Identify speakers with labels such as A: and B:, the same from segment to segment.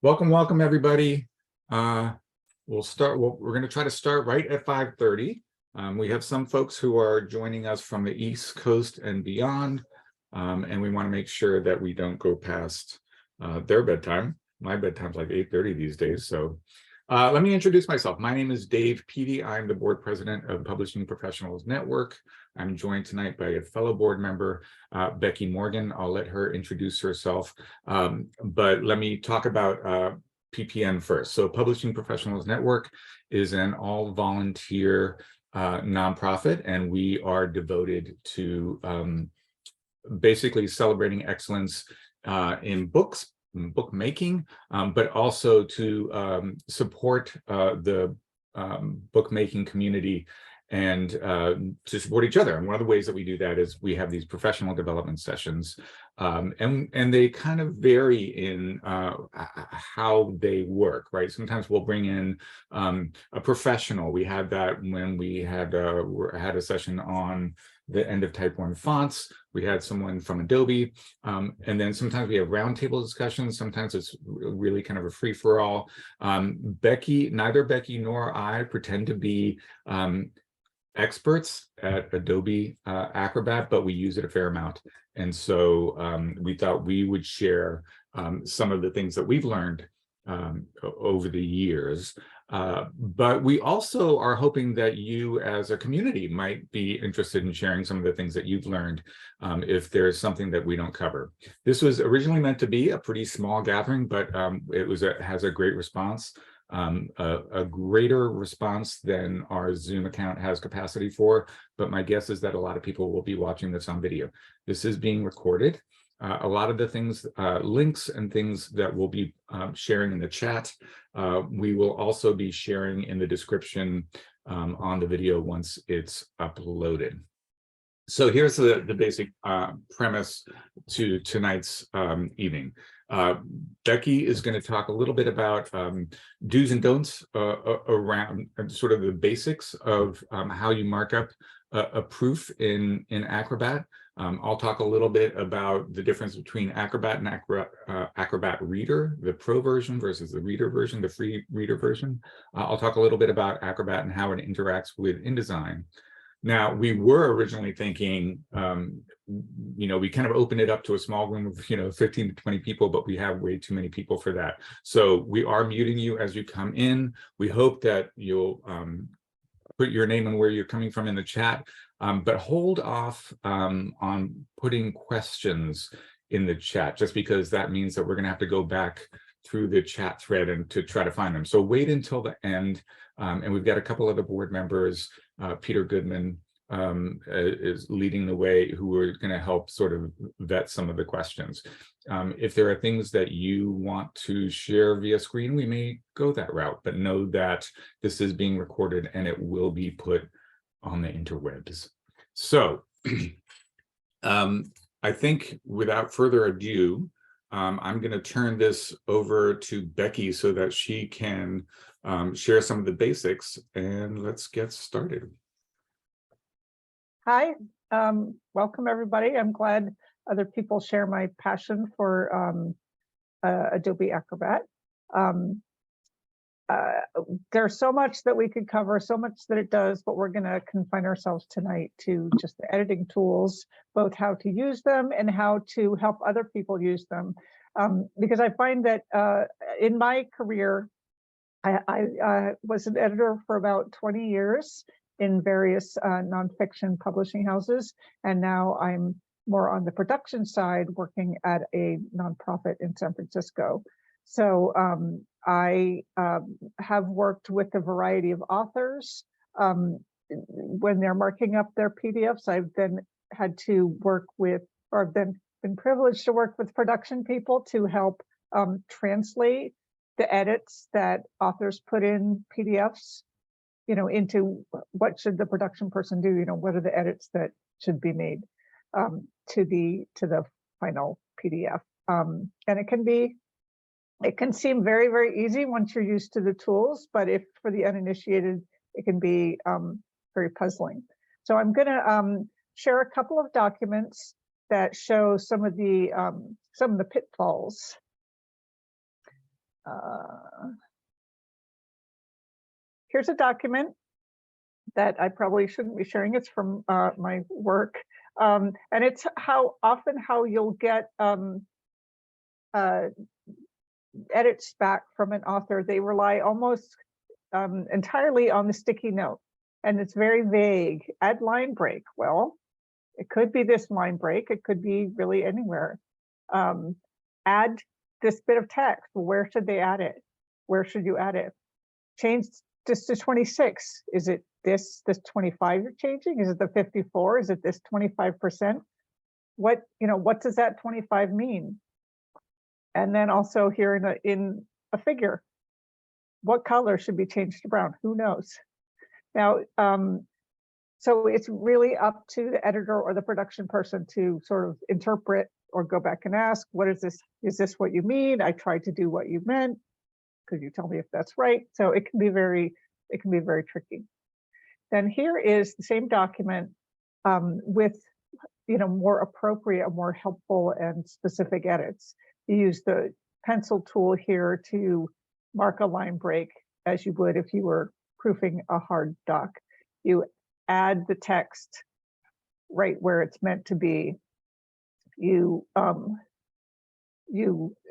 A: Welcome, everybody. We're going to try to start right at 5:30. We have some folks who are joining us from the East Coast and beyond, and we want to make sure that we don't go past their bedtime. My bedtime's like 8:30 these days. So let me introduce myself. My name is Dave Peattie. I'm the board president of Publishing Professionals Network. I'm joined tonight by a fellow board member, Becky Morgan. I'll let her introduce herself, but let me talk about PPN first. So Publishing Professionals Network is an all-volunteer nonprofit, and we are devoted to basically celebrating excellence in bookmaking, but also to support the bookmaking community and to support each other. And one of the ways that we do that is we have these professional development sessions, and they kind of vary in how they work, right? Sometimes we'll bring in a professional. We had that when we had a session on the end of Type 1 fonts. We had someone from Adobe, and then sometimes we have roundtable discussions. Sometimes it's really kind of a free-for-all. Neither Becky nor I pretend to be experts at Adobe Acrobat, but we use it a fair amount. And so we thought we would share some of the things that we've learned over the years. But we also are hoping that you as a community might be interested in sharing some of the things that you've learned if there's something that we don't cover. This was originally meant to be a pretty small gathering, but has a great response. A greater response than our Zoom account has capacity for, but my guess is that a lot of people will be watching this on video. This is being recorded. A lot of the things, links and things that we'll be sharing in the chat, we will also be sharing in the description on the video once it's uploaded. So here's the basic premise to tonight's evening. Becky is going to talk a little bit about do's and don'ts around sort of the basics of how you mark up a proof in Acrobat. I'll talk a little bit about the difference between Acrobat and Acrobat Reader, the Pro version versus the Reader version, the free Reader version. I'll talk a little bit about Acrobat and how it interacts with InDesign. Now, we were originally thinking, we kind of opened it up to a small room of, 15 to 20 people, but we have way too many people for that. So we are muting you as you come in. We hope that you'll put your name and where you're coming from in the chat, but hold off on putting questions in the chat, just because that means that we're going to have to go back through the chat thread and to try to find them. So wait until the end. And we've got a couple of the board members, Peter Goodman is leading the way, who are going to help sort of vet some of the questions. If there are things that you want to share via screen, we may go that route, but know that this is being recorded and it will be put on the interwebs. So I think without further ado, I'm going to turn this over to Becky so that she can share some of the basics, and let's get started.
B: Hi, welcome everybody. I'm glad other people share my passion for Adobe Acrobat. There's so much that we could cover, so much that it does, but we're going to confine ourselves tonight to just the editing tools, both how to use them and how to help other people use them. Because I find that in my career, I was an editor for about 20 years in various nonfiction publishing houses, and now I'm more on the production side, working at a nonprofit in San Francisco. So I have worked with a variety of authors. When they're marking up their PDFs, I've then had to work with, or I've been privileged to work with production people to help translate the edits that authors put in PDFs, into what should the production person do, what are the edits that should be made to the final PDF. And it can seem very, very easy once you're used to the tools, but if for the uninitiated, it can be very puzzling. So I'm going to share a couple of documents that show some of the pitfalls Here's a document that I probably shouldn't be sharing. It's from my work. And it's how you'll get edits back from an author. They rely almost entirely on the sticky note, and it's very vague. Add line break. Well, it could be this line break. It could be really anywhere. Add this bit of text. Where should they add it? Where should you add it? Change this to 26. Is it this 25 you're changing? Is it the 54? Is it this 25%? What does that 25 mean? And then also here in a figure, what color should be changed to brown? Who knows? Now, so it's really up to the editor or the production person to sort of interpret or go back and ask, what is this? Is this what you mean? I tried to do what you meant. Could you tell me if that's right? So it can be very tricky. Then here is the same document with more appropriate, more helpful and specific edits. You use the pencil tool here to mark a line break as you would if you were proofing a hard doc. You add the text right where it's meant to be. You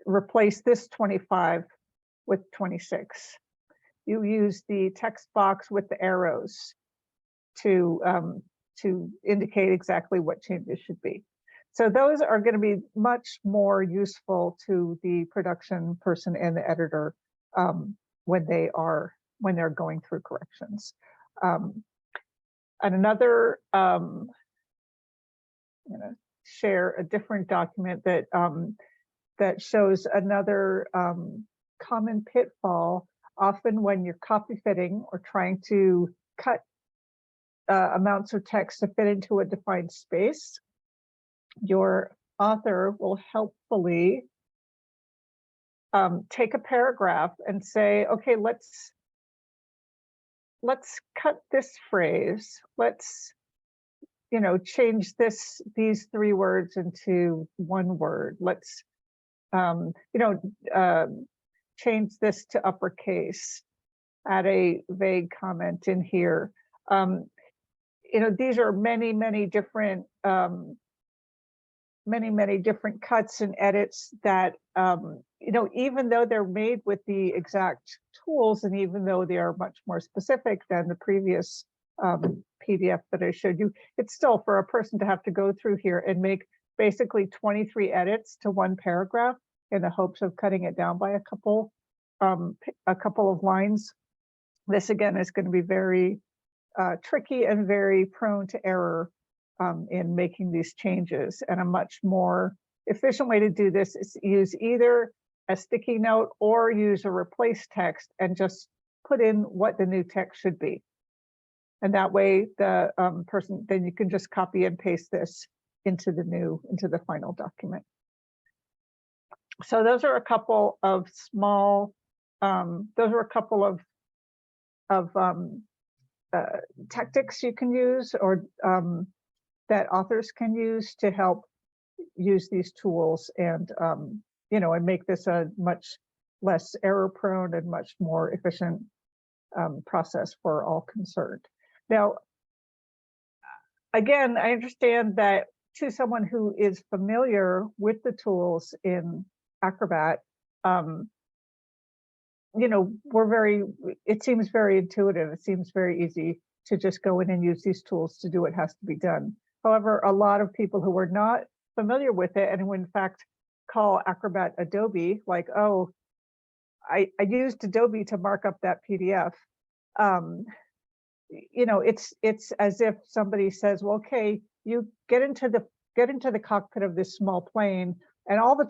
B: replace this 25 with 26. You use the text box with the arrows to indicate exactly what changes should be. So those are going to be much more useful to the production person and the editor when they're going through corrections. And another, I'm going to share a different document that that shows another common pitfall. Often when you're copy fitting or trying to cut amounts of text to fit into a defined space, your author will helpfully take a paragraph and say, okay, let's cut this phrase. Let's change these 3 words into 1 word. Let's change this to uppercase, add a vague comment in here. These are many different cuts and edits that even though they're made with the exact tools, and even though they are much more specific than the previous PDF that I showed you, it's still for a person to have to go through here and make basically 23 edits to 1 paragraph in the hopes of cutting it down by a couple of lines. This again is going to be very tricky and very prone to error in making these changes. And a much more efficient way to do this is use either a sticky note or use a replace text and just put in what the new text should be. And that way the then you can just copy and paste this into the final document. So those are a couple of small, tactics you can use, or that authors can use to help use these tools and and make this a much less error prone and much more efficient process for all concerned. Now, again, I understand that to someone who is familiar with the tools in Acrobat, it seems very intuitive. It seems very easy to just go in and use these tools to do what has to be done. However, a lot of people who are not familiar with it and who in fact call Acrobat Adobe, like, oh, I used Adobe to mark up that PDF. It's as if somebody says, well, okay, you get into the cockpit of this small plane, and all the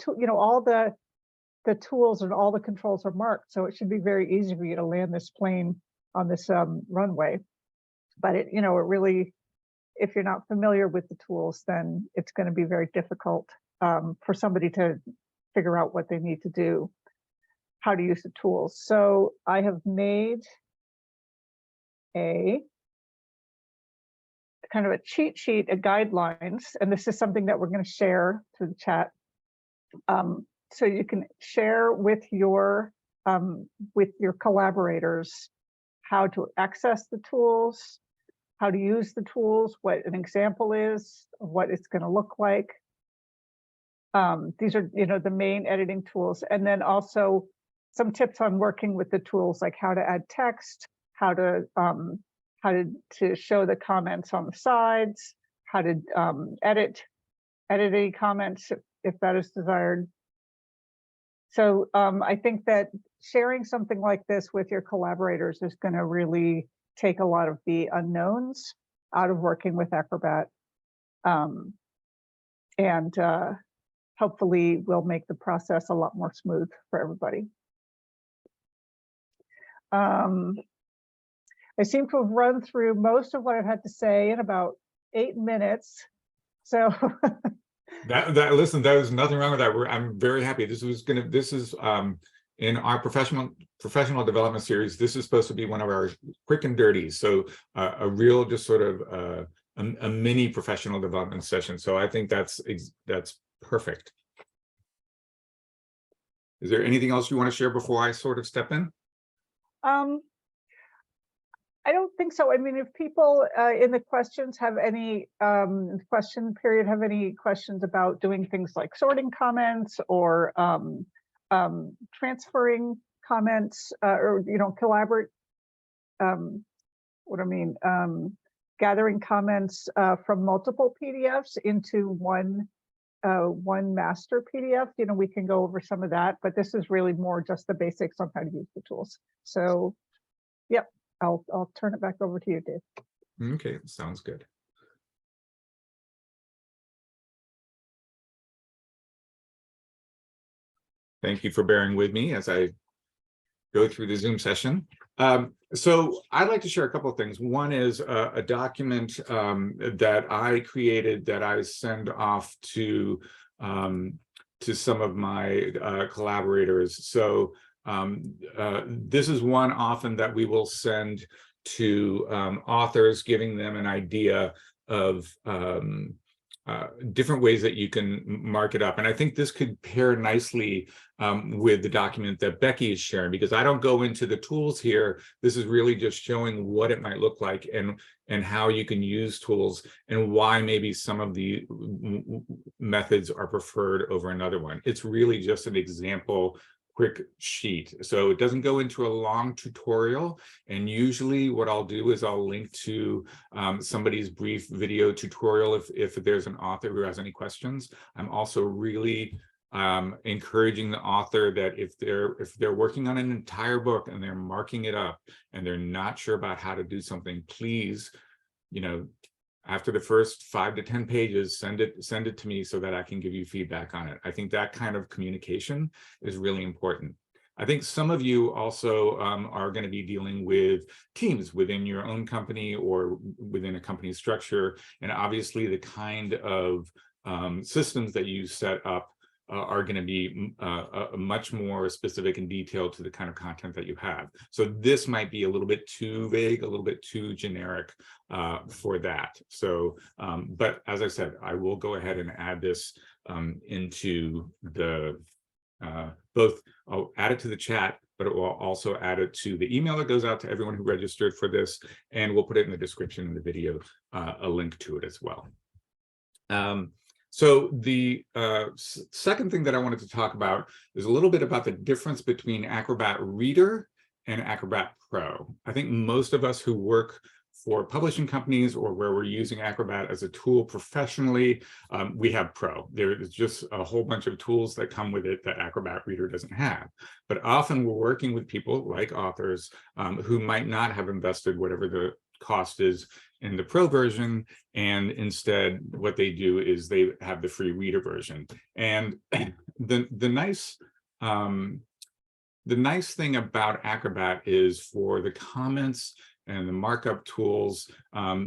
B: tools and all the controls are marked, so it should be very easy for you to land this plane on this runway. But it really, if you're not familiar with the tools, then it's going to be very difficult for somebody to figure out what they need to do, how to use the tools. So I have made a kind of a cheat sheet, a guidelines, and this is something that we're going to share through the chat. So you can share with your with your collaborators how to access the tools, how to use the tools, what an example is, what it's going to look like. These are, the main editing tools, and then also some tips on working with the tools, like how to add text, how to show the comments on the sides, how to edit any comments if that is desired. So I think that sharing something like this with your collaborators is going to really take a lot of the unknowns out of working with Acrobat, and hopefully will make the process a lot more smooth for everybody. I seem to have run through most of what I've had to say in about 8 minutes. So
A: listen, there's nothing wrong with that. I'm very happy. This is in our professional development series. This is supposed to be one of our quick and dirty. So a real, just sort of a mini professional development session. So I think that's perfect. Is there anything else you want to share before I sort of step in?
B: I don't think so. I mean, if people in the questions have any question period have any questions about doing things like sorting comments or transferring comments, or collaborate. Gathering comments from multiple PDFs into one master PDF. We can go over some of that, but this is really more just the basics on how to use the tools. So, yep. I'll turn it back over to you, Dave.
A: Okay, sounds good. Thank you for bearing with me as I go through the Zoom session. So I'd like to share a couple of things. One is a document that I created that I send off to some of my collaborators. So this is one often that we will send to authors, giving them an idea of different ways that you can mark it up. And I think this could pair nicely with the document that Becky is sharing, because I don't go into the tools here. This is really just showing what it might look like and how you can use tools and why maybe some of the methods are preferred over another one. It's really just an example quick sheet. So it doesn't go into a long tutorial. And usually what I'll do is I'll link to somebody's brief video tutorial if there's an author who has any questions. I'm also really encouraging the author that if they're working on an entire book and they're marking it up and they're not sure about how to do something, please, after the first 5 to 10 pages, send it to me so that I can give you feedback on it. I think that kind of communication is really important. I think some of you also are going to be dealing with teams within your own company or within a company structure. And obviously the kind of systems that you set up are going to be much more specific and detailed to the kind of content that you have. So this might be a little bit too vague, a little bit too generic for that. So, but as I said, I will go ahead and add this into the, both I'll add it to the chat, but it will also add it to the email that goes out to everyone who registered for this, and we'll put it in the description of the video, a link to it as well. So the second thing that I wanted to talk about is a little bit about the difference between Acrobat Reader and Acrobat Pro. I think most of us who work for publishing companies or where we're using Acrobat as a tool professionally, we have Pro. There's just a whole bunch of tools that come with it that Acrobat Reader doesn't have. But often we're working with people like authors who might not have invested whatever the cost is in the Pro version, and instead what they do is they have the free Reader version. And the nice thing about Acrobat is for the comments and the markup tools,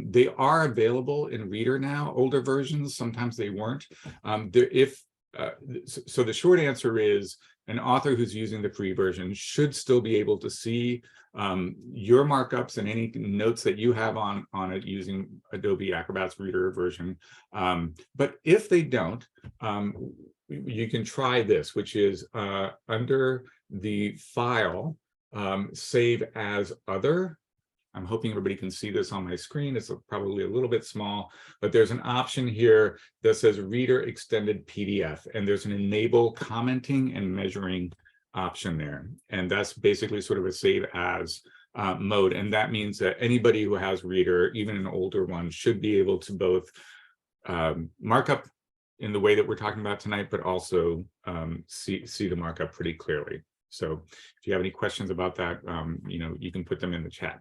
A: they are available in Reader now. Older versions, sometimes they weren't. So the short answer is an author who's using the free version should still be able to see your markups and any notes that you have on it using Adobe Acrobat's Reader version. But if they don't, you can try this, which is under the file, save as other. I'm hoping everybody can see this on my screen. It's probably a little bit small, but there's an option here that says Reader Extended PDF, and there's an enable commenting and measuring option there. And that's basically sort of a save as mode. And that means that anybody who has Reader, even an older one, should be able to both markup in the way that we're talking about tonight, but also see the markup pretty clearly. So if you have any questions about that, you can put them in the chat.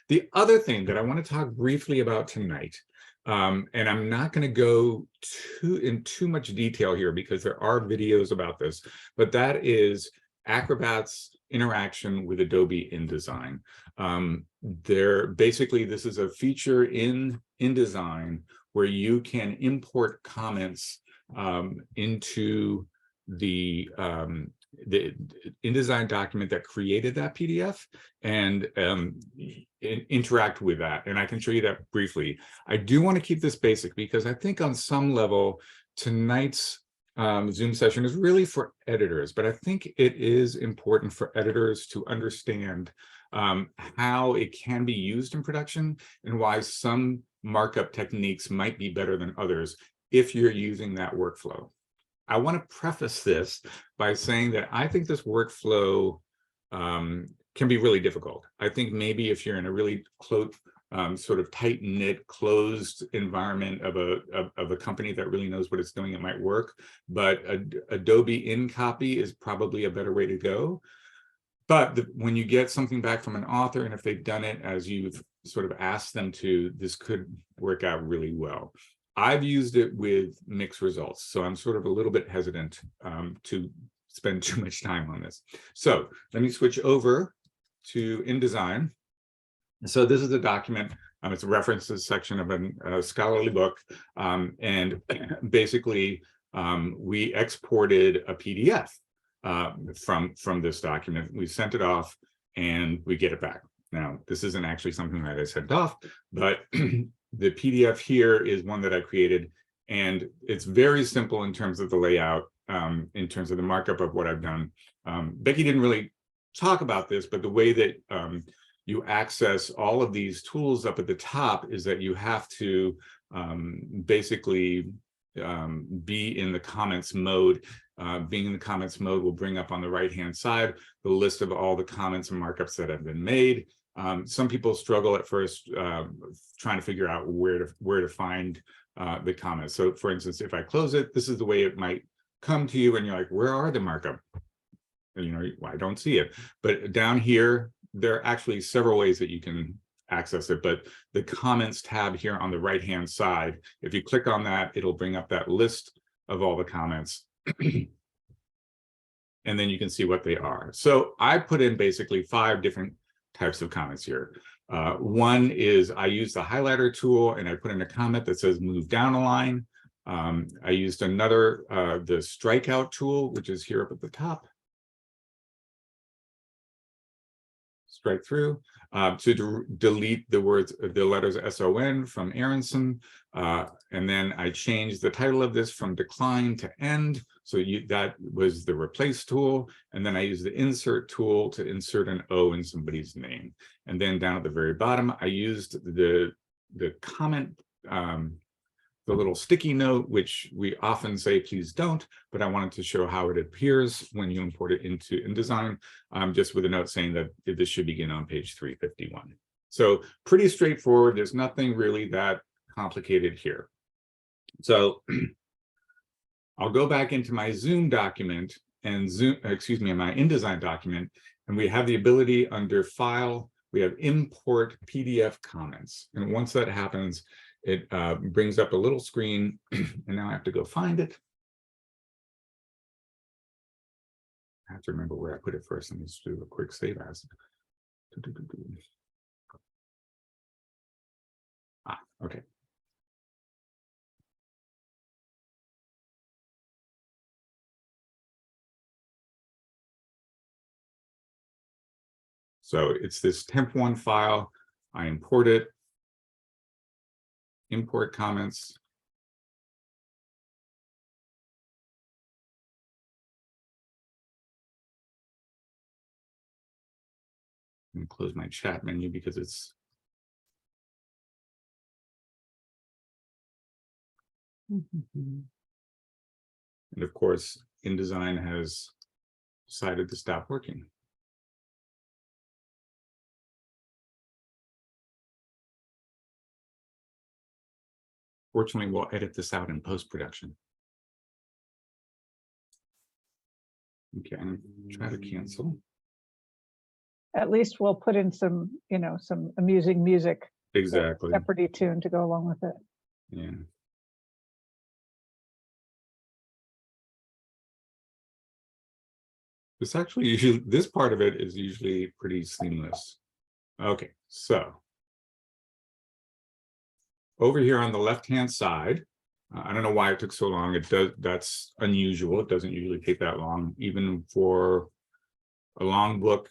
A: The other thing that I want to talk briefly about tonight, and I'm not going to go in too much detail here because there are videos about this, but that is Acrobat's interaction with Adobe InDesign. Basically, this is a feature in InDesign where you can import comments into the InDesign document that created that PDF and interact with that. And I can show you that briefly. I do want to keep this basic because I think on some level, tonight's Zoom session is really for editors, but I think it is important for editors to understand how it can be used in production and why some markup techniques might be better than others if you're using that workflow. I want to preface this by saying that I think this workflow can be really difficult. I think maybe if you're in a really close, sort of tight-knit, closed environment of a company that really knows what it's doing, it might work. But Adobe InCopy is probably a better way to go. But when you get something back from an author, and if they've done it as you've sort of asked them to, this could work out really well. I've used it with mixed results, so I'm sort of a little bit hesitant to spend too much time on this. So let me switch over to InDesign. So this is a document. It's a references section of a scholarly book, and basically we exported a PDF from this document. We sent it off, and we get it back. Now, this isn't actually something that I sent off, but the PDF here is one that I created, and it's very simple in terms of the layout, in terms of the markup of what I've done. Becky didn't really talk about this, but the way that you access all of these tools up at the top is that you have to basically be in the comments mode. Being in the comments mode will bring up on the right-hand side the list of all the comments and markups that have been made. Some people struggle at first trying to figure out where to find the comments. So for instance, if I close it, this is the way it might come to you and you're like, where are the markup? And, I don't see it. But down here, there are actually several ways that you can access it. But the comments tab here on the right-hand side, if you click on that, it'll bring up that list of all the comments. And then you can see what they are. So I put in basically 5 different types of comments here. One is I use the highlighter tool and I put in a comment that says move down a line. I used another, the strikeout tool, which is here up at the top. Strike through to delete the letters SON from Aronson. And then I changed the title of this from decline to end. So that was the replace tool. And then I used the insert tool to insert an O in somebody's name. And then down at the very bottom, I used the comment, the little sticky note, which we often say, please don't, but I wanted to show how it appears when you import it into InDesign, just with a note saying that this should begin on page 351. So pretty straightforward. There's nothing really that complicated here. So I'll go back into my Zoom document and my InDesign document, and we have the ability under File, we have Import PDF Comments. And once that happens, it brings up a little screen, and now I have to go find it. I have to remember where I put it first. Let me just do a quick save as. Okay. So it's this temp1 file. I import it. Import comments. and close my chat menu because it's and of course InDesign has decided to stop working. Fortunately, we'll edit this out in post-production. Okay, I'm try to cancel.
B: At least we'll put in some, you know, some amusing music.
A: Exactly.
B: Jeopardy tune to go along with it.
A: Yeah. This actually usually, this part of it is usually pretty seamless. Okay, so over here on the left-hand side, I don't know why it took so long. It does, that's unusual. It doesn't usually take that long, even for a long book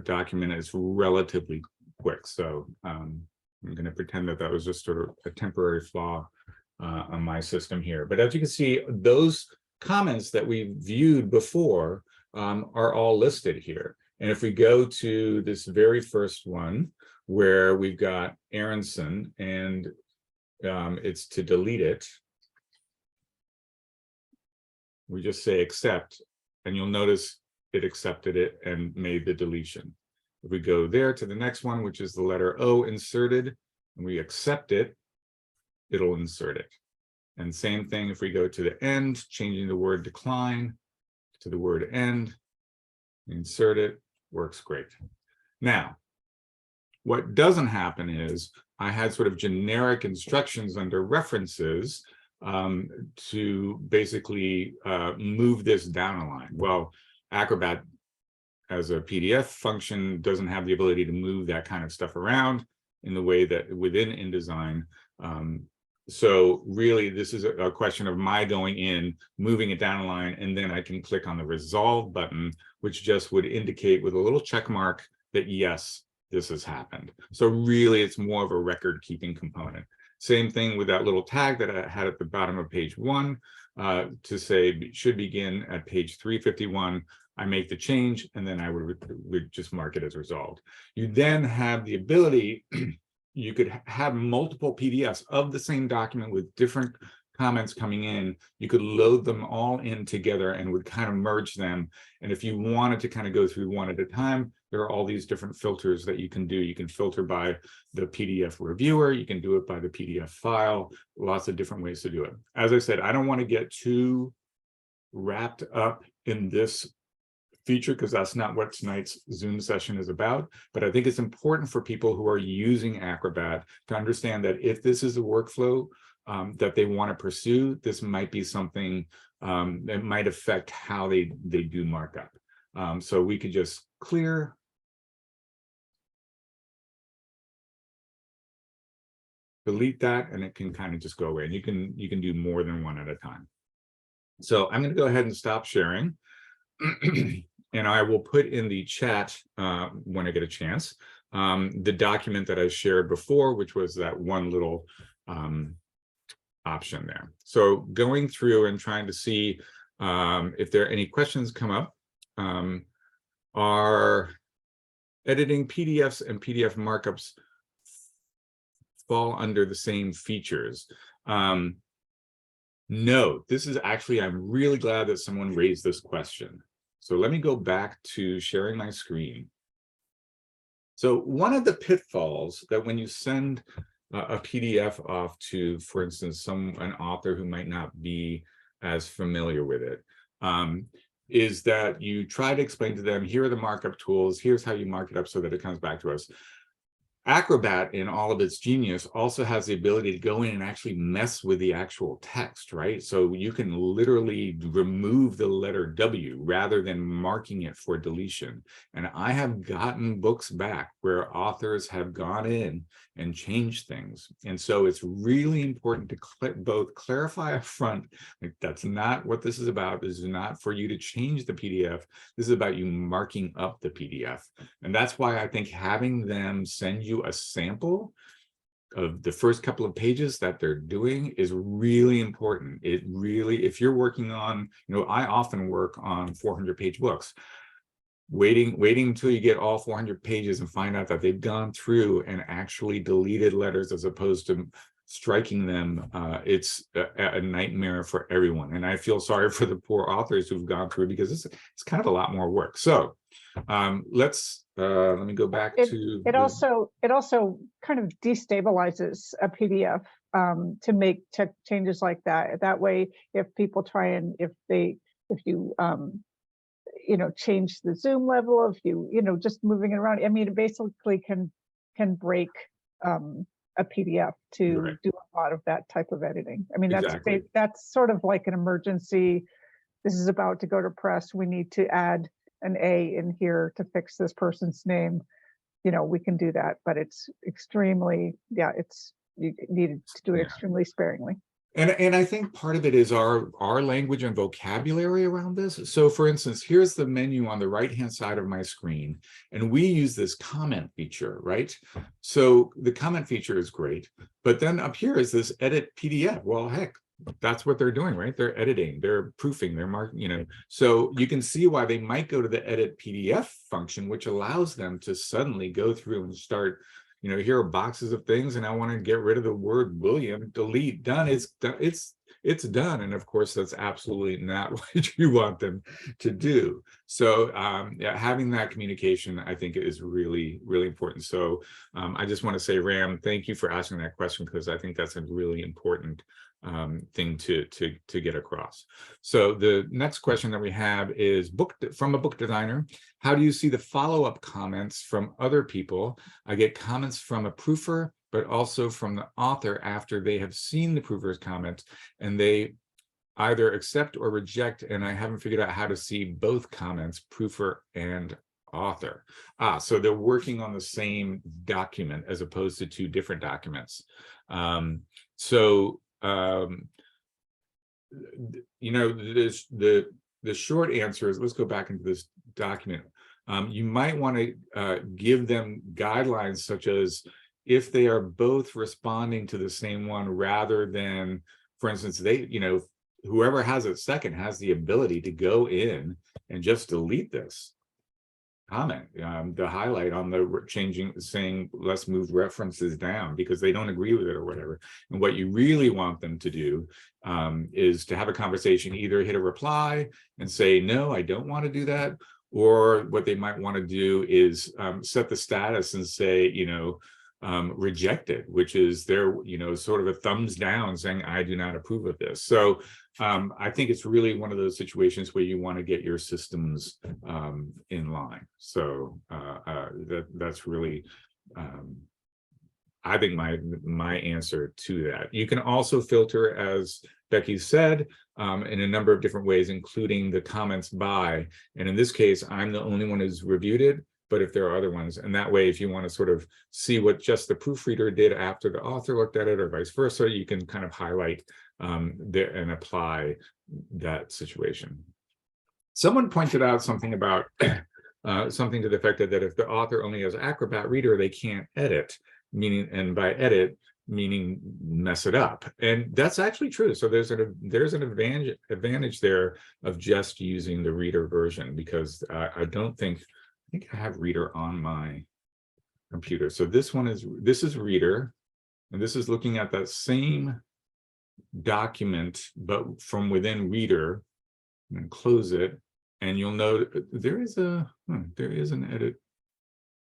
A: document is relatively quick. So I'm going to pretend that that was just sort of a temporary flaw on my system here. But as you can see, those comments that we viewed before are all listed here. And if we go to this very first one, where we've got Aronson, and it's to delete it, we just say accept, and you'll notice it accepted it and made the deletion. If we go there to the next one, which is the letter O inserted, and we accept it, it'll insert it. And same thing if we go to the end, changing the word decline to the word end, insert it, works great. Now, what doesn't happen is I had sort of generic instructions under references to basically move this down a line. Well, Acrobat as a PDF function doesn't have the ability to move that kind of stuff around in the way that within InDesign. So really, this is a question of my going in, moving it down a line, and then I can click on the resolve button, which just would indicate with a little check mark that yes, this has happened. So really, it's more of a record keeping component. Same thing with that little tag that I had at the bottom of page 1 to say should begin at page 351. I make the change, and then I would just mark it as resolved. You then have the ability, you could have multiple PDFs of the same document with different comments coming in. You could load them all in together and would kind of merge them. And if you wanted to kind of go through one at a time, there are all these different filters that you can do. You can filter by the PDF reviewer. You can do it by the PDF file. Lots of different ways to do it. As I said, I don't want to get too wrapped up in this feature because that's not what tonight's Zoom session is about. But I think it's important for people who are using Acrobat to understand that if this is a workflow that they want to pursue, this might be something that might affect how they do markup. So we could just clear. Delete that, and it can kind of just go away. And you can do more than one at a time. So I'm going to go ahead and stop sharing. And I will put in the chat when I get a chance, the document that I shared before, which was that one little option there. So going through and trying to see if there are any questions come up. Are editing PDFs and PDF markups fall under the same features? No, this is actually, I'm really glad that someone raised this question. So let me go back to sharing my screen. So one of the pitfalls that when you send a PDF off to, for instance, an author who might not be as familiar with it, is that you try to explain to them, here are the markup tools, here's how you mark it up so that it comes back to us. Acrobat, in all of its genius, also has the ability to go in and actually mess with the actual text, right? So you can literally remove the letter W rather than marking it for deletion. And I have gotten books back where authors have gone in and changed things. And so it's really important to both clarify up front, like that's not what this is about. This is not for you to change the PDF. This is about you marking up the PDF. And that's why I think having them send you a sample of the first couple of pages that they're doing is really important. It really, if you're working on, I often work on 400-page books. waiting until you get all 400 pages and find out that they've gone through and actually deleted letters as opposed to striking them, it's a nightmare for everyone. And I feel sorry for the poor authors who've gone through, because it's kind of a lot more work. So let me go back to
B: it also kind of destabilizes a PDF to make changes like that. That way, if people try and if you change the zoom level, if you just moving it around, I mean, it basically can break a PDF to do a lot of that type of editing. I mean, that's sort of like an emergency. This is about to go to press. We need to add an A in here to fix this person's name. We can do that, but it's extremely, you needed to do it extremely sparingly.
A: And I think part of it is our language and vocabulary around this. So for instance, here's the menu on the right-hand side of my screen, and we use this comment feature, right? So the comment feature is great, but then up here is this edit PDF. Well, heck, that's what they're doing, right? They're editing, they're proofing, they're marking, so you can see why they might go to the edit PDF function, which allows them to suddenly go through and start, here are boxes of things, and I want to get rid of the word William, delete, done. It's done. And of course, that's absolutely not what you want them to do. So having that communication, I think, is really, really important. So I just want to say, Ram, thank you for asking that question, because I think that's a really important thing to get across. So the next question that we have is from a book designer. How do you see the follow-up comments from other people? I get comments from a proofer, but also from the author after they have seen the proofer's comments, and they either accept or reject, and I haven't figured out how to see both comments, proofer and author. So they're working on the same document as opposed to two different documents. The short answer is, let's go back into this document. You might want to give them guidelines, such as if they are both responding to the same one, rather than, for instance, whoever has it second has the ability to go in and just delete this comment, the highlight on the saying let's move references down because they don't agree with it or whatever. And what you really want them to do is to have a conversation, either hit a reply and say, no, I don't want to do that. Or what they might want to do is set the status and say, rejected, which is their, sort of a thumbs down saying, I do not approve of this. So I think it's really one of those situations where you want to get your systems in line. So that's really, I think, my answer to that. You can also filter, as Becky said, in a number of different ways, including the comments by, and in this case, I'm the only one who's reviewed it. But if there are other ones, and that way, if you want to sort of see what just the proofreader did after the author looked at it, or vice versa, you can kind of highlight and apply that situation. Someone pointed out something about something to the effect that if the author only has Acrobat Reader, they can't edit, and by edit, meaning mess it up. And that's actually true. So there's an advantage there of just using the Reader version, because I think I have Reader on my computer. So this is Reader, and this is looking at that same document, but from within Reader. And close it, and you'll note there is an edit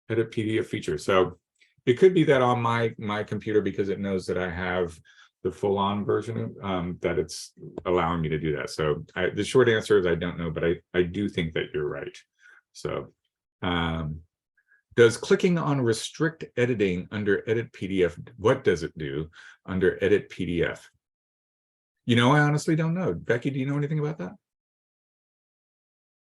A: PDF feature. So it could be that on my computer, because it knows that I have the full-on version that it's allowing me to do that. So the short answer is I don't know, but I do think that you're right. So does clicking on restrict editing under edit PDF, what does it do under edit PDF? I honestly don't know. Becky, do you know anything about that?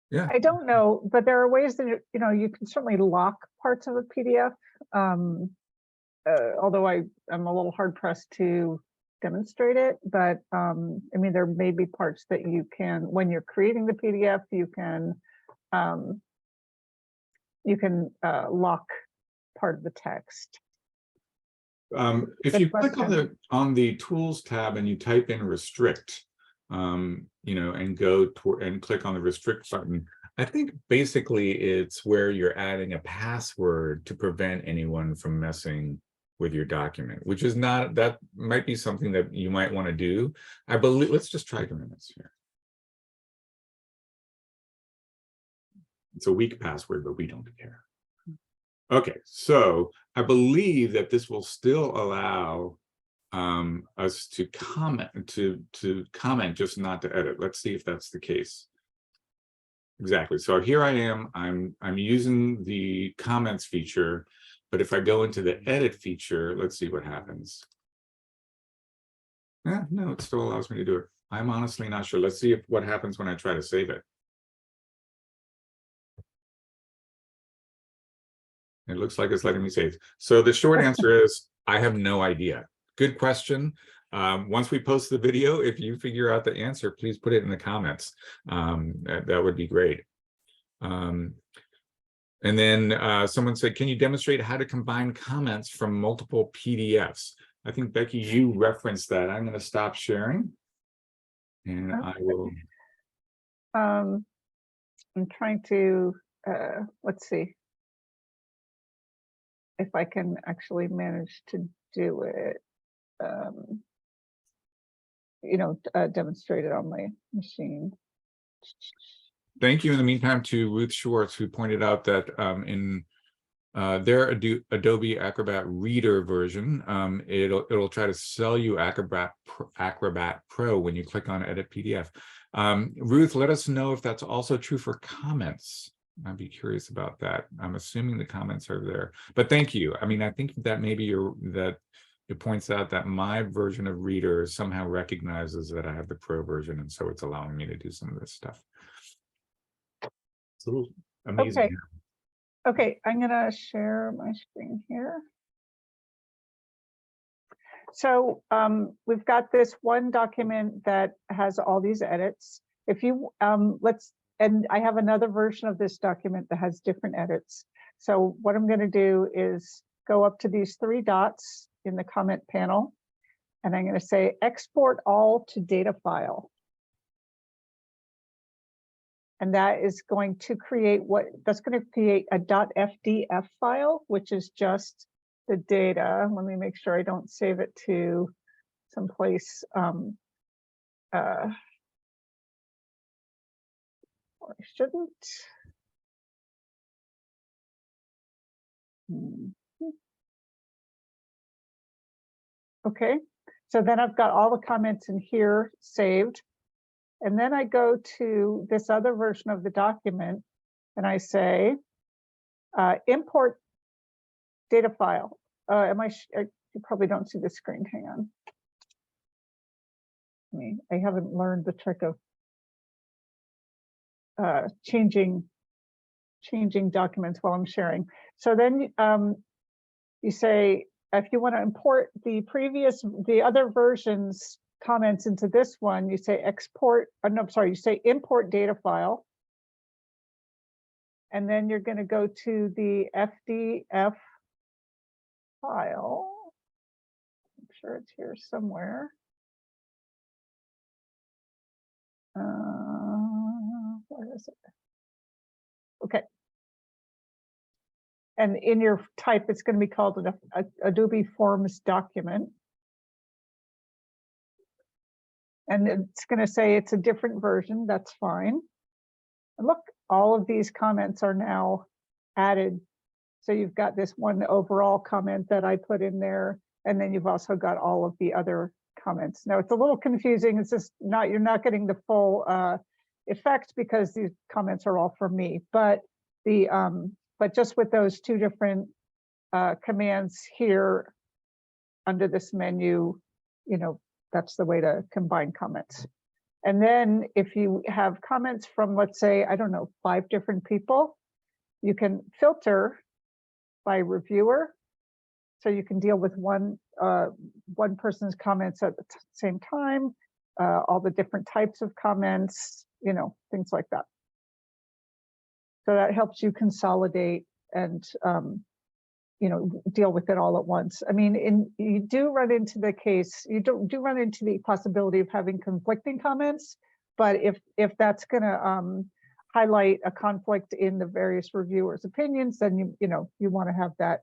A: Yeah,
B: I don't know, but there are ways that you can certainly lock parts of a PDF. Although I'm a little hard pressed to demonstrate it, but I mean, there may be parts that you can, when you're creating the PDF, you can lock part of the text.
A: If you click on the tools tab and you type in restrict, and go and click on the restrict button, I think basically it's where you're adding a password to prevent anyone from messing with your document, which is not, that might be something that you might want to do. I believe, let's just try doing this here. It's a weak password, but we don't care. Okay, so I believe that this will still allow us to comment, to comment, just not to edit. Let's see if that's the case. Exactly. So here I am. I'm using the comments feature, but if I go into the edit feature, let's see what happens. No, it still allows me to do it. I'm honestly not sure. Let's see what happens when I try to save it. It looks like it's letting me save. So the short answer is I have no idea. Good question. Once we post the video, if you figure out the answer, please put it in the comments. That would be great. And then someone said, can you demonstrate how to combine comments from multiple PDFs? I think, Becky, you referenced that. I'm going to stop sharing. And I will.
B: I'm trying to, let's see if I can actually manage to do it, demonstrate it on my machine.
A: Thank you in the meantime to Ruth Schwartz, who pointed out that in their Adobe Acrobat Reader version, it'll try to sell you Acrobat Pro when you click on Edit PDF. Ruth, let us know if that's also true for comments. I'd be curious about that. I'm assuming the comments are there, but thank you. I mean, I think that maybe that it points out that my version of Reader somehow recognizes that I have the Pro version, and so it's allowing me to do some of this stuff. It's a little amazing.
B: Okay, I'm gonna share my screen here. So we've got this one document that has all these edits. If you and I have another version of this document that has different edits. So what I'm going to do is go up to these three dots in the comment panel, and I'm going to say export all to data file. And that is going to create that's going to create a .fdf file, which is just the data. Let me make sure I don't save it to someplace or I shouldn't. Okay, so then I've got all the comments in here saved. And then I go to this other version of the document and I say, import data file. You probably don't see the screen, hang on. I haven't learned the trick of changing documents while I'm sharing. So then you say, if you want to import the other versions comments into this one, you say you say import data file. And then you're going to go to the FDF file. I'm sure it's here somewhere. Where is it? Okay. And in your type, it's going to be called an Adobe Forms document. And it's going to say it's a different version. That's fine. And look, all of these comments are now added. So you've got this one overall comment that I put in there, and then you've also got all of the other comments. Now it's a little confusing. It's just you're not getting the full effect because these comments are all from me. But just with those two different commands here under this menu, that's the way to combine comments. And then if you have comments from, let's say, I don't know, 5 different people, you can filter by reviewer. So you can deal with one person's comments at the same time, all the different types of comments, things like that. So that helps you consolidate and deal with it all at once. I mean, you do run into the possibility of having conflicting comments, but if that's going to highlight a conflict in the various reviewers' opinions, then you want to have that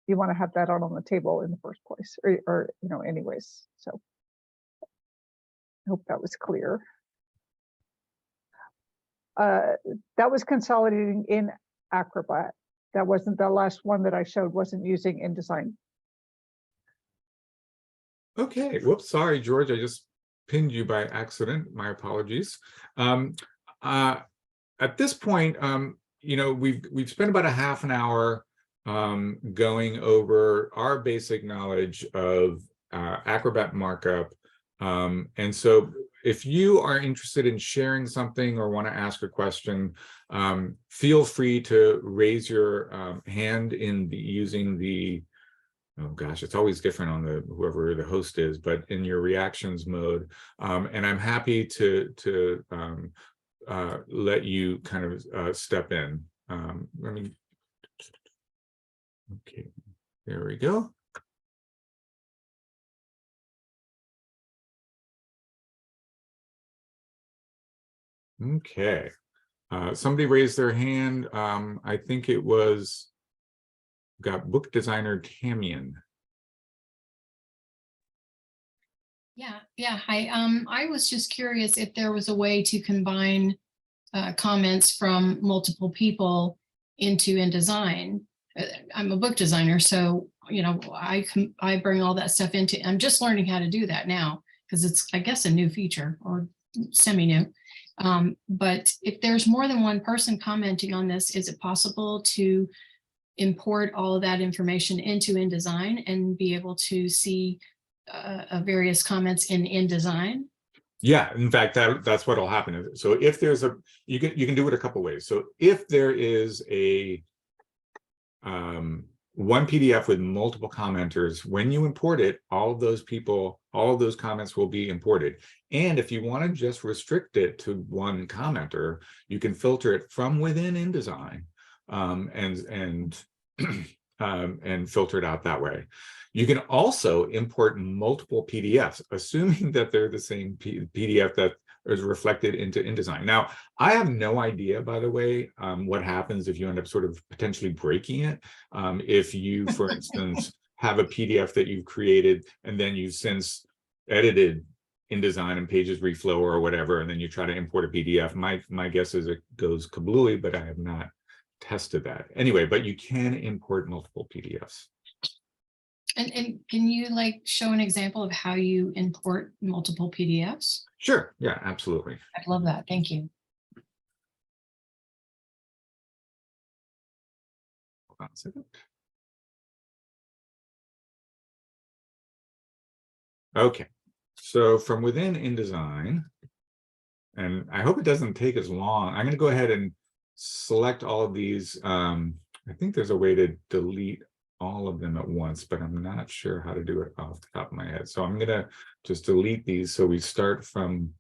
B: you want to have that out on the table in the first place, or anyways. So I hope that was clear. That was consolidating in Acrobat. That wasn't the last one that I showed, wasn't using InDesign.
A: Okay, whoops, sorry, George, I just pinned you by accident. My apologies. At this point, we've spent about a half an hour going over our basic knowledge of Acrobat Markup. And so if you are interested in sharing something or want to ask a question, feel free to raise your hand using the, oh gosh, it's always different on whoever the host is, but in your reactions mode. And I'm happy to let you kind of step in. Okay, there we go. Okay, somebody raised their hand. I think it was, got book designer Tamian.
C: Yeah. Hi. I was just curious if there was a way to combine comments from multiple people into InDesign. I'm a book designer, so I bring all that stuff into. I'm just learning how to do that now because it's, I guess, a new feature or semi-new. But if there's more than one person commenting on this, is it possible to import all of that information into InDesign and be able to see various comments in InDesign?
A: Yeah, in fact, that's what'll happen. So if there's you can do it a couple ways. So if there is a one PDF with multiple commenters, when you import it, all of those comments will be imported. And if you want to just restrict it to one commenter, you can filter it from within InDesign and filter it out that way. You can also import multiple PDFs, assuming that they're the same PDF that is reflected into InDesign. Now, I have no idea, by the way, what happens if you end up sort of potentially breaking it. If you, for instance, have a PDF that you've created and then you've since edited InDesign and pages reflow or whatever, and then you try to import a PDF, my guess is it goes kablooey, but I have not tested that. Anyway, but you can import multiple PDFs.
C: And can you show an example of how you import multiple PDFs?
A: Sure. Yeah, absolutely.
C: I'd love that. Thank you.
A: Hold on a second. Okay. So from within InDesign, and I hope it doesn't take as long, I'm going to go ahead and select all of these. I think there's a way to delete all of them at once, but I'm not sure how to do it off the top of my head. So I'm going to just delete these so we start from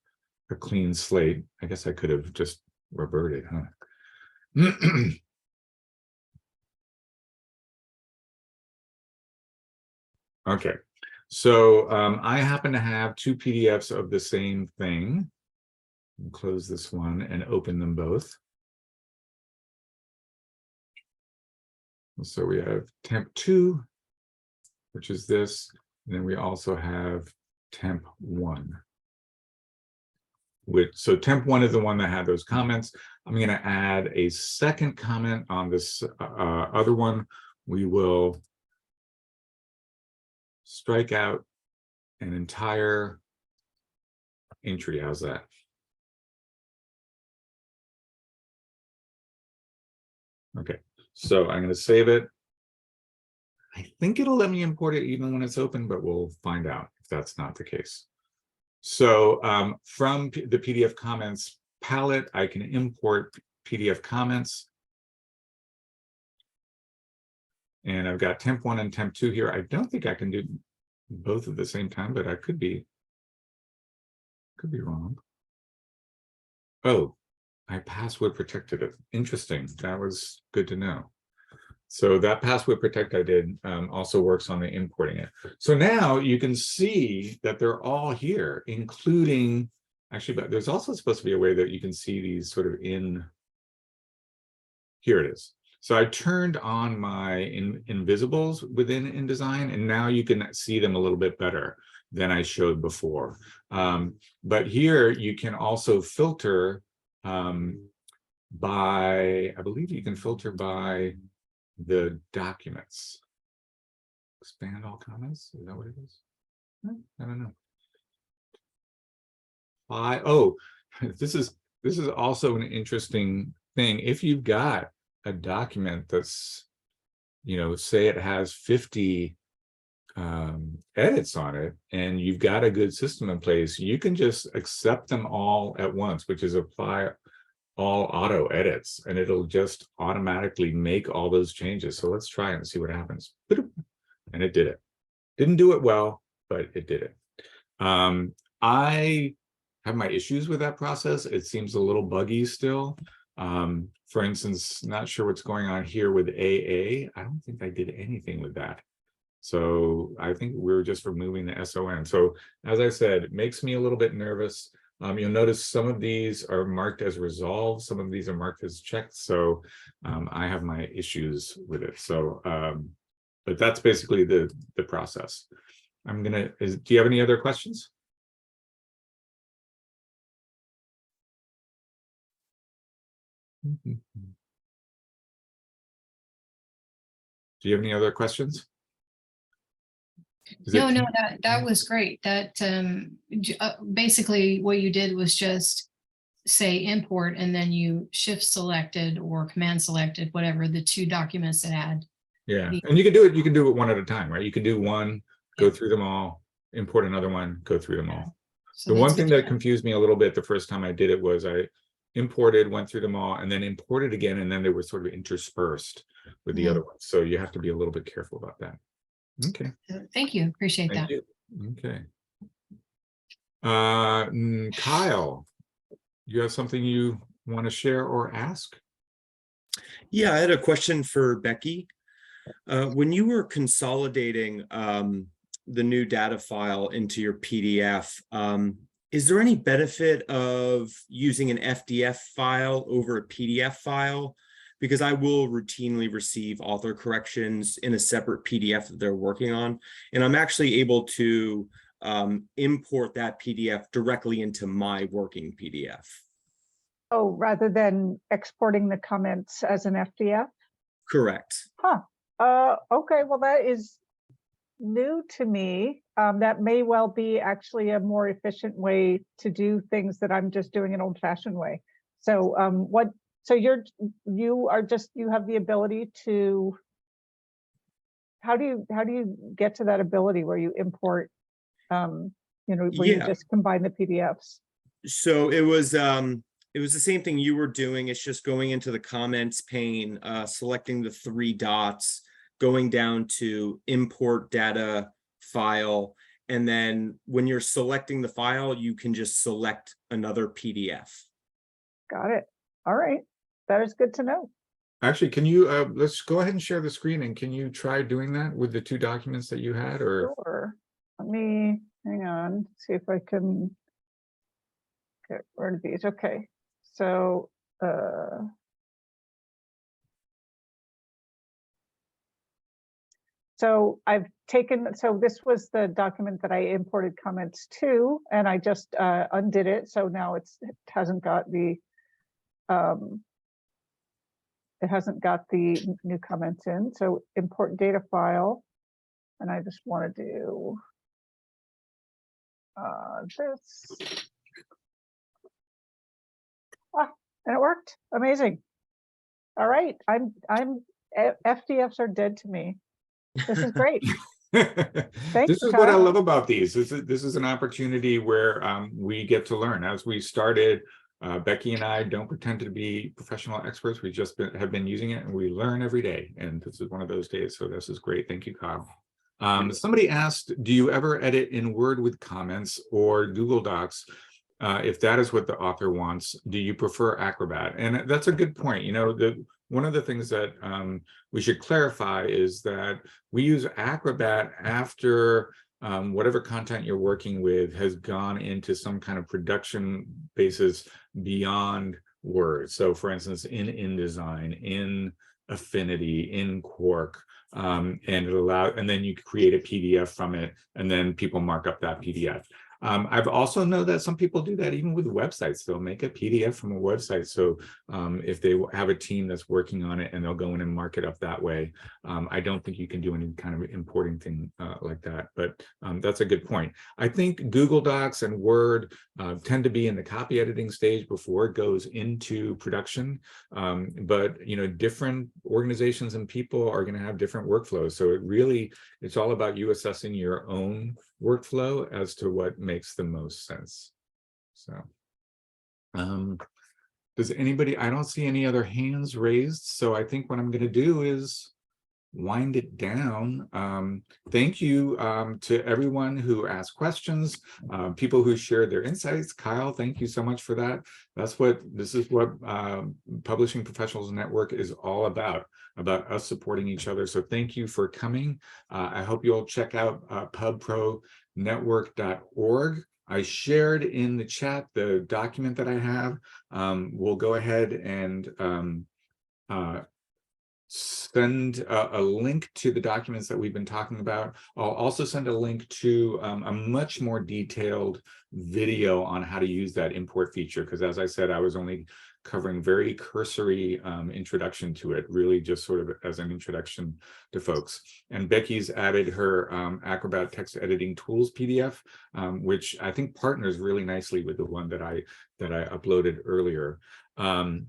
A: a clean slate. I guess I could have just reverted, huh? Okay, so I happen to have two PDFs of the same thing. I'll close this one and open them both. So we have temp 2, which is this, and then we also have temp 1. So temp 1 is the one that had those comments. I'm going to add a second comment on this other one. We will strike out an entire entry. How's that? Okay. So I'm going to save it. I think it'll let me import it even when it's open, but we'll find out if that's not the case. So from the PDF comments palette, I can import PDF comments. And I've got temp 1 and temp 2 here. I don't think I can do both at the same time, but I could be wrong. Oh, I password protected it. Interesting. That was good to know. So that password protect I did also works on the importing it. So now you can see that they're all here, including Actually, but there's also supposed to be a way that you can see these sort of in. Here it is. So I turned on my invisibles within InDesign, and now you can see them a little bit better than I showed before. But here you can also filter by, I believe you can filter by the documents. Expand all comments, is that what it is? I don't know. Oh, this is also an interesting thing. If you've got a document that's, you know, say it has 50 edits on it, and you've got a good system in place, you can just accept them all at once, which is apply all auto edits, and it'll just automatically make all those changes. So let's try it and see what happens. And it did it. Didn't do it well, but it did it. I have my issues with that process. It seems a little buggy still. For instance, not sure what's going on here with AA. I don't think I did anything with that. So I think we're just removing the SON. So as I said, it makes me a little bit nervous. You'll notice some of these are marked as resolved. Some of these are marked as checked. So I have my issues with it. So, but that's basically the process. Do you have any other questions? Do you have any other questions?
C: No, that was great. That basically what you did was just say import, and then you shift selected or command selected, whatever, the two documents that had.
A: Yeah, and you can do it one at a time, right? You can do one, go through them all, import another one, go through them all.
C: So
A: the one thing that confused me a little bit the first time I did it was I imported, went through them all, and then imported again, and then they were sort of interspersed with the other ones. So you have to be a little bit careful about that. Okay.
C: Thank you. Appreciate
A: Thank
C: that.
A: you. Okay. Kyle, you have something you want to share or ask?
D: Yeah, I had a question for Becky. When you were consolidating the new data file into your PDF, is there any benefit of using an FDF file over a PDF file? Because I will routinely receive author corrections in a separate PDF that they're working on, and I'm actually able to import that PDF directly into my working PDF.
B: Oh, rather than exporting the comments as an FDF?
D: Correct.
B: Huh. Okay, well, that is new to me. That may well be actually a more efficient way to do things that I'm just doing an old-fashioned way. So so you have the ability to, how do you get to that ability where you import, where you just combine the PDFs?
D: So it was the same thing you were doing. It's just going into the comments pane, selecting the three dots, going down to import data file. And then when you're selecting the file, you can just select another PDF.
B: Got it. All right. That is good to know.
A: Actually, can you, let's go ahead and share the screen, and can you try doing that with the two documents that you had, or?
B: Sure. Let me, hang on, see if I can get rid of these. Okay. So, so I've taken, so this was the document that I imported comments to, and I just undid it. So now it hasn't got the, new comments in. So import data file, and I just want to do this. And it worked. Amazing. All right, FDFs are dead to me. This is great.
A: This is what I love about these. This is an opportunity where we get to learn. As we started, Becky and I don't pretend to be professional experts. We just have been using it, and we learn every day. And this is one of those days. So this is great. Thank you, Kyle. Somebody asked, do you ever edit in Word with comments or Google Docs? If that is what the author wants, do you prefer Acrobat? And that's a good point. You know, one of the things that we should clarify is that we use Acrobat after whatever content you're working with has gone into some kind of production basis beyond Word. So for instance, in InDesign, in Affinity, in Quark, and then you create a PDF from it, and then people mark up that PDF. I've also know that some people do that even with websites. They'll make a PDF from a website. So if they have a team that's working on it, and they'll go in and mark it up that way. I don't think you can do any kind of importing thing like that, but that's a good point. I think Google Docs and Word tend to be in the copy editing stage before it goes into production. But different organizations and people are going to have different workflows. So it's all about you assessing your own workflow as to what makes the most sense. So does anybody, I don't see any other hands raised, so I think what I'm going to do is wind it down. Thank you to everyone who asked questions, people who shared their insights. Kyle, thank you so much for that. This is what Publishing Professionals Network is all about us supporting each other. So thank you for coming. I hope you'll check out pubpronetwork.org. I shared in the chat the document that I have. We'll go ahead and send a link to the documents that we've been talking about. I'll also send a link to a much more detailed video on how to use that import feature, because as I said, I was only covering very cursory introduction to it, really just sort of as an introduction to folks. And Becky's added her Acrobat text editing tools PDF, which I think partners really nicely with the one that I uploaded earlier. So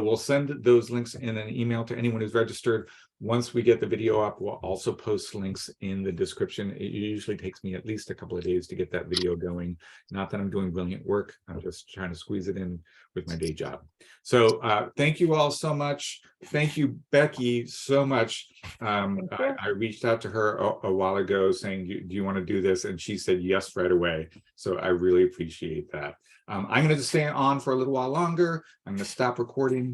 A: we'll send those links in an email to anyone who's registered. Once we get the video up, we'll also post links in the description. It usually takes me at least a couple of days to get that video going. Not that I'm doing brilliant work, I'm just trying to squeeze it in with my day job. So thank you all so much. Thank you, Becky, so much. I reached out to her a while ago saying, do you want to do this? And she said yes right away. So I really appreciate that. I'm going to stay on for a little while longer. I'm going to stop recording.